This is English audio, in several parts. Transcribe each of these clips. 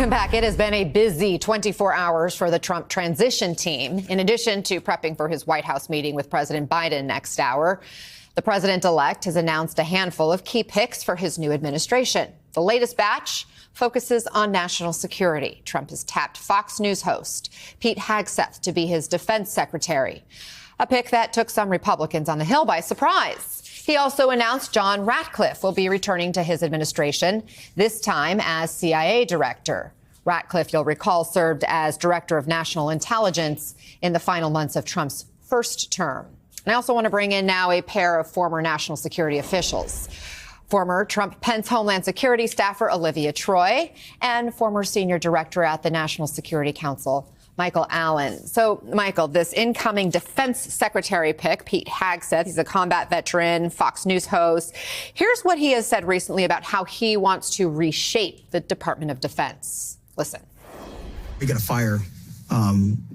Welcome back. It has been a busy 24 hours for the Trump transition team. In addition to prepping for his White House meeting with President Biden next hour, the president-elect has announced a handful of key picks for his new administration. The latest batch focuses on national security. Trump has tapped Fox News host Pete Hegseth to be his defense secretary, a pick that took some Republicans on the Hill by surprise. He also announced John Ratcliffe will be returning to his administration, this time as CIA director. Ratcliffe, you'll recall, served as director of national intelligence in the final months of Trump's first term. And I also want to bring in now a pair of former national security officials. Former Trump-Pence Homeland Security staffer Olivia Troy and former senior director at the National Security Council, Michael Allen. So, Michael, this incoming defense secretary pick, Pete Hegseth, he's a combat veteran, Fox News host. Here's what he has said recently about how he wants to reshape the Department of Defense. Listen. You got to fire,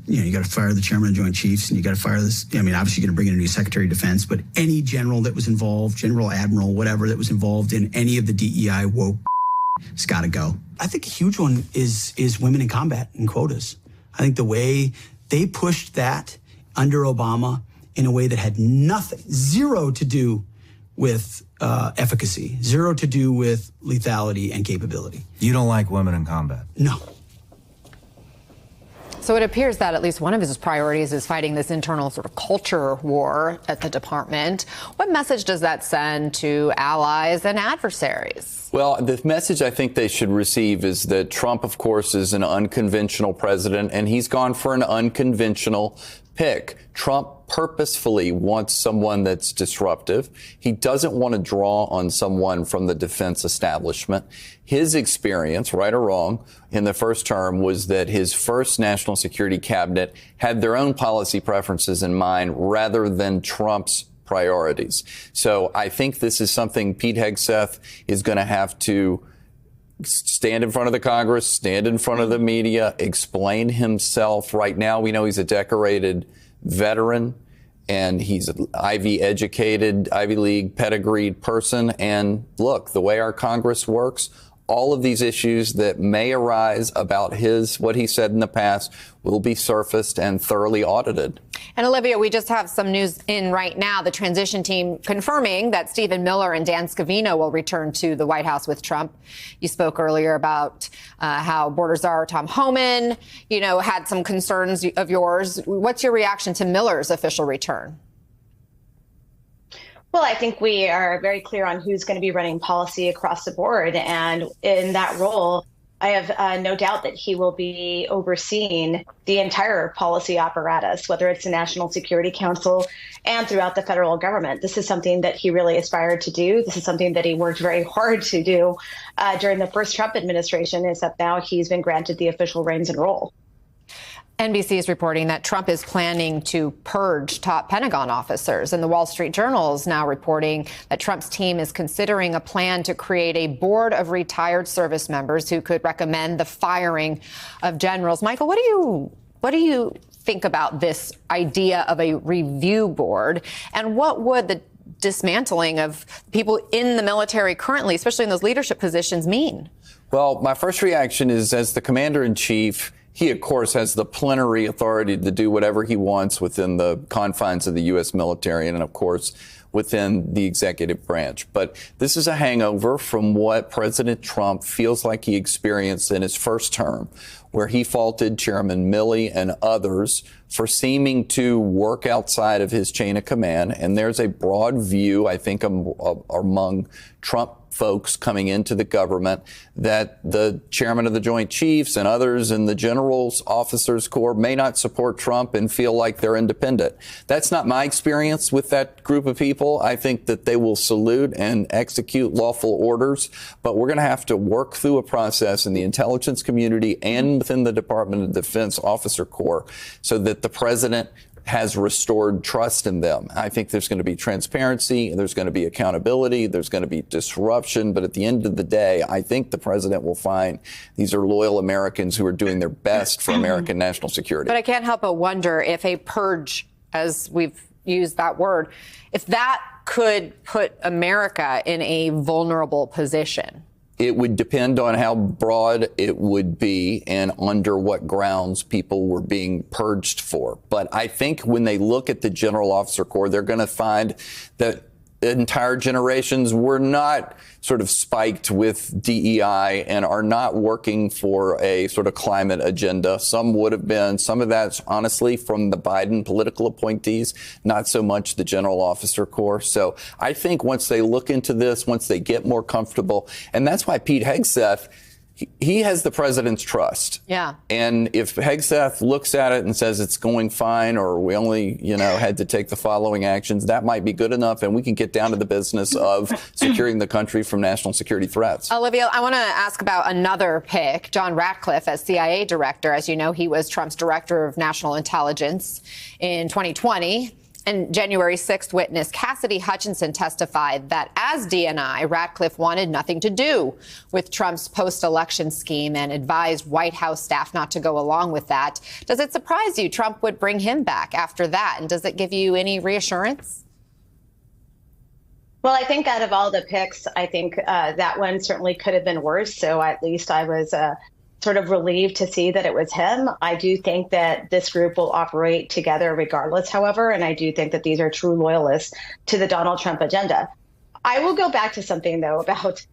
you got to fire the chairman of the Joint Chiefs, and you got to fire this. I mean, obviously, you're going to bring in a new Secretary of Defense, but any general that was involved, general, admiral, whatever that was involved in any of the DEI woke, it's got to go. I think a huge one is women in combat and quotas. I think the way they pushed that under Obama in a way that had nothing, zero to do with efficacy, zero to do with lethality and capability. You don't like women in combat? No. So it appears that at least one of his priorities is fighting this internal sort of culture war at the department. What message does that send to allies and adversaries? Well, the message I think they should receive is that Trump, of course, is an unconventional president, and he's gone for an unconventional pick. Trump purposefully wants someone that's disruptive. He doesn't want to draw on someone from the defense establishment. His experience, right or wrong, in the first term was that his first national security cabinet had their own policy preferences in mind rather than Trump's priorities. So I think this is something Pete Hegseth is going to have to stand in front of the Congress, stand in front of the media, explain himself. Right now, we know he's a decorated veteran, and he's an Ivy educated, Ivy League pedigreed person. And look, the way our Congress works, all of these issues that may arise about what he said in the past will be surfaced and thoroughly audited. And Olivia, we just have some news in right now. The transition team confirming that Stephen Miller and Dan Scavino will return to the White House with Trump. You spoke earlier about how border czar Tom Homan, had some concerns of yours. What's your reaction to Miller's official return? Well, I think we are very clear on who's going to be running policy across the board. And in that role, I have no doubt that he will be overseeing the entire policy apparatus, whether it's the National Security Council and throughout the federal government. This is something that he really aspired to do. This is something that he worked very hard to do during the first Trump administration, except now he's been granted the official reins and role. NBC is reporting that Trump is planning to purge top Pentagon officers, and the Wall Street Journal is now reporting that Trump's team is considering a plan to create a board of retired service members who could recommend the firing of generals. Michael, what do you think about this idea of a review board, and what would the dismantling of people in the military currently, especially in those leadership positions, mean? Well, my first reaction is, as the commander-in-chief, he, of course, has the plenary authority to do whatever he wants within the confines of the U.S. military and, of course, within the executive branch. But this is a hangover from what President Trump feels like he experienced in his first term, where he faulted Chairman Milley and others for seeming to work outside of his chain of command. And there's a broad view, I think, among Trump folks coming into the government that the chairman of the Joint Chiefs and others in the General's Officers Corps may not support Trump and feel like they're independent. That's not my experience with that group of people. I think that they will salute and execute lawful orders, but we're going to have to work through a process in the intelligence community and within the Department of Defense Officer Corps so that the president has restored trust in them. I think there's going to be transparency, there's going to be accountability, there's going to be disruption. But at the end of the day, I think the president will find these are loyal Americans who are doing their best for American national security. But I can't help but wonder if a purge, as we've used that word, if that could put America in a vulnerable position. It would depend on how broad it would be and under what grounds people were being purged for. But I think when they look at the General Officer Corps, they're going to find that entire generations were not sort of spiked with DEI and are not working for a sort of climate agenda. Some would have been. Some of that's honestly from the Biden political appointees, not so much the General Officer Corps. So I think once they look into this, once they get more comfortable, and that's why Pete Hegseth, he has the president's trust. Yeah. And if Hegseth looks at it and says it's going fine, or we only, had to take the following actions, that might be good enough. And we can get down to the business of securing the country from national security threats. Olivia, I want to ask about another pick, John Ratcliffe as CIA director. As you know, he was Trump's director of national intelligence in 2020. And January 6th witness Cassidy Hutchinson testified that as DNI, Ratcliffe wanted nothing to do with Trump's post-election scheme and advised White House staff not to go along with that. Does it surprise you Trump would bring him back after that? And does it give you any reassurance? Well, I think out of all the picks, I think that one certainly could have been worse. So at least I was sort of relieved to see that it was him. I do think that this group will operate together regardless, however, and I do think that these are true loyalists to the Donald Trump agenda. I will go back to something, though, about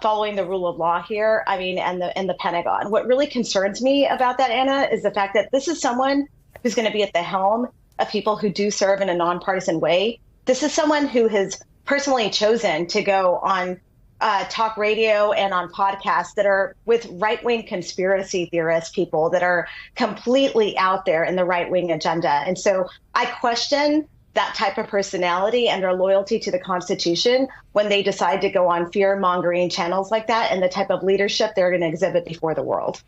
following the rule of law here. I mean, and the Pentagon. What really concerns me about that, Anna, is the fact that this is someone who's going to be at the helm of people who do serve in a nonpartisan way. This is someone who has personally chosen to go on talk radio and on podcasts that are with right-wing conspiracy theorist people that are completely out there in the right-wing agenda. And so I question that type of personality and their loyalty to the Constitution when they decide to go on fear-mongering channels like that and the type of leadership they're going to exhibit before the world.